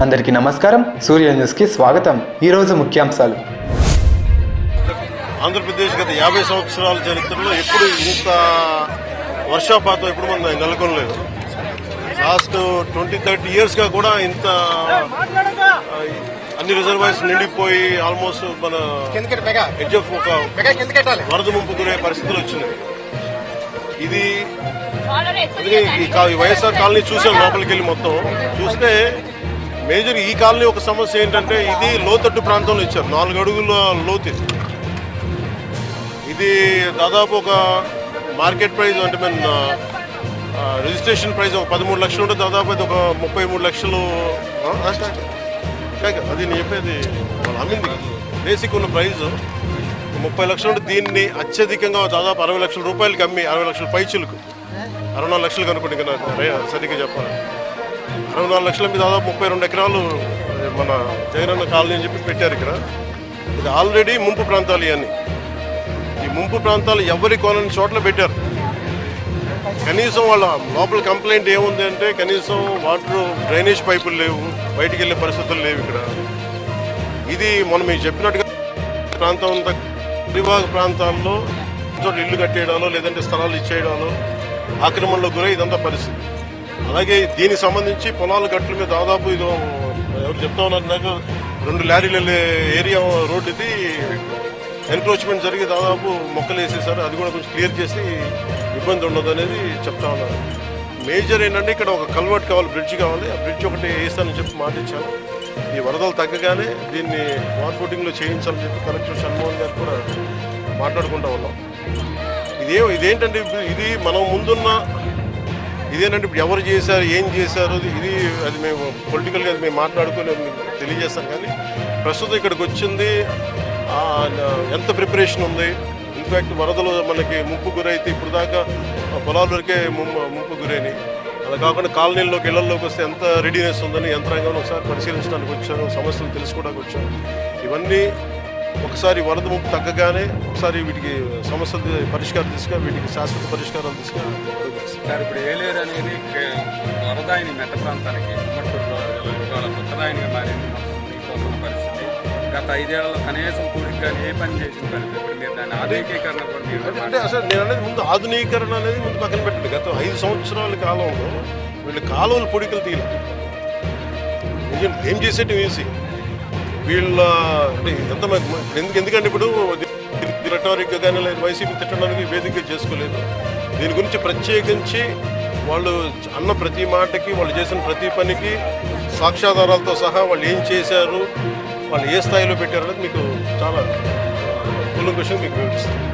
అందరికీ నమస్కారం. సూర్య న్యూస్కి స్వాగతం. ఈరోజు ముఖ్యాంశాలు. ఆంధ్రప్రదేశ్ గత 50 సంవత్సరాల చరిత్రలో ఎప్పుడు ఇంత వర్షపాతం ఎప్పుడు మనం నెలకొనలేదు. లాస్ట్ 20-30 ఇయర్స్గా కూడా ఇంత అన్ని రిజర్వాయర్స్ నిండిపోయి ఆల్మోస్ట్ మన ఎడ్జ్ ఆఫ్ ఒక వరద ముంపు గురే పరిస్థితులు వచ్చినాయి. ఇది ఈ వైఎస్ఆర్ కాలనీ చూసాం, లోపలికి వెళ్ళి మొత్తం చూస్తే మేజర్ ఈ కాలనీ ఒక సమస్య ఏంటంటే ఇది లోతట్టు ప్రాంతంలో ఇచ్చారు. 4 అడుగుల లోతు. ఇది దాదాపు ఒక మార్కెట్ ప్రైస్ అంటే మన రిజిస్ట్రేషన్ ప్రైస్ ఒక 13 లక్షలు ఉంటే దాదాపు అది ఒక 33 లక్షలు. అది నేను చెప్పేది వాళ్ళు అమ్మింది బేసిక్ ఉన్న ప్రైస్ 30 లక్షలు ఉంటే దీన్ని అత్యధికంగా దాదాపు 60 లక్షల రూపాయలకి అమ్మి 60 లక్షల పైచులకు 64 లక్షలు కనుక్కోండి. ఇంకా సరిగ్గా చెప్పాలి 64 లక్షల మీద దాదాపు 32 ఎకరాలు మన జగనన్న కాలనీ అని చెప్పి పెట్టారు. ఇక్కడ ఇది ఆల్రెడీ ముంపు ప్రాంతాలు. ఇవన్నీ ఈ ముంపు ప్రాంతాలు ఎవరి కొనని చోట్ల పెట్టారు. కనీసం వాళ్ళ లోపల కంప్లైంట్ ఏముంది అంటే కనీసం వాటర్ డ్రైనేజ్ పైపులు లేవు, బయటికి వెళ్ళే పరిస్థితులు లేవు. ఇక్కడ ఇది మనం మీకు చెప్పినట్టుగా ప్రాంతం అంతా విభాగ ప్రాంతాల్లో ఇల్లు కట్టేయడాలో లేదంటే స్థలాలు ఇచ్చేయడాలో ఆక్రమణలో గురై ఇదంతా పరిస్థితి. అలాగే దీనికి సంబంధించి పొలాల గట్ల మీద దాదాపు ఇది ఎవరు చెప్తా ఉన్నారు నాకు 2 లారీలు వెళ్ళే ఏరియా రోడ్డు ఇది ఎన్క్రోచ్మెంట్ జరిగి దాదాపు మొక్కలు వేసేసారు. అది కూడా కొంచెం క్లియర్ చేసి ఇబ్బంది ఉండదు అనేది చెప్తా ఉన్నారు. మేజర్ ఏంటంటే ఇక్కడ ఒక కల్వర్ట్ కావాలి, బ్రిడ్జ్ కావాలి. ఆ బ్రిడ్జ్ ఒకటి వేస్తానని చెప్పి మాట ఇచ్చాను. ఈ వరదలు తగ్గగానే దీన్ని వాటర్ ఫుటింగ్లో చేయించాలని చెప్పి కలెక్టర్ షణ్మోహన్ గారు కూడా మాట్లాడుకుంటూ ఉన్నాం. ఇదేంటంటే ఇది మనం ముందున్న ఇదేంటంటే ఇప్పుడు ఎవరు చేశారు, ఏం చేశారు, ఇది అది మేము పొలిటికల్గా అది మేము మాట్లాడుకొని తెలియజేస్తాం. కానీ ప్రస్తుతం ఇక్కడికి వచ్చింది ఎంత ప్రిపరేషన్ ఉంది. ఇన్ఫ్యాక్ట్ వరదలు మనకి ముంపు గురైతే ఇప్పుడు దాకా పొలాల వరకే ముంపు గురైనాయి. అలా కాకుండా కాలనీల్లోకి ఇళ్లలోకి వస్తే ఎంత రెడీనెస్ ఉందని యంత్రాంగం ఒకసారి పరిశీలించడానికి వచ్చాను, సమస్యలు తెలుసుకోవడానికి వచ్చాను. ఇవన్నీ ఒకసారి వరద ముంపు తగ్గగానే ఒకసారి వీటికి సమస్యలు పరిష్కారం తీసుకుని వీటికి శాశ్వత పరిష్కారాలు తీసుకుని సార్ ఇప్పుడు ఏలేరు అనేది వరదాయిని మెట్ట ప్రాంతానికి కొత్తదాయినిగా మారింది. పరిస్థితి గత 5 ఏళ్లలో కనీసం కూడికి కానీ ఏ పని చేసిన పరిస్థితి. ఇప్పుడు మీరు దాన్ని ఆధునికీకరణ కూడా అంటే అసలు నేను అనేది ముందు ఆధునీకరణ అనేది ముందు పక్కన పెట్టండి. గత 5 సంవత్సరాల కాలంలో వీళ్ళు కాలువలు పొడికలు తీయలేదు. ఏం చేసేటి వేసి వీళ్ళ అంటే ఎందుకంటే ఇప్పుడు రెటారిక్గా కానీ లేదు వైసీపీ తిట్టడానికి వేదిక చేసుకోలేదు. దీని గురించి ప్రత్యేకించి వాళ్ళు అన్న ప్రతి మాటకి వాళ్ళు చేసిన ప్రతి పనికి సాక్ష్యాధారాలతో సహా వాళ్ళు ఏం చేశారు, వాళ్ళు ఏ స్థాయిలో పెట్టారు అనేది మీకు చాలా కూలంకషంగా మీకు వివరిస్తాను.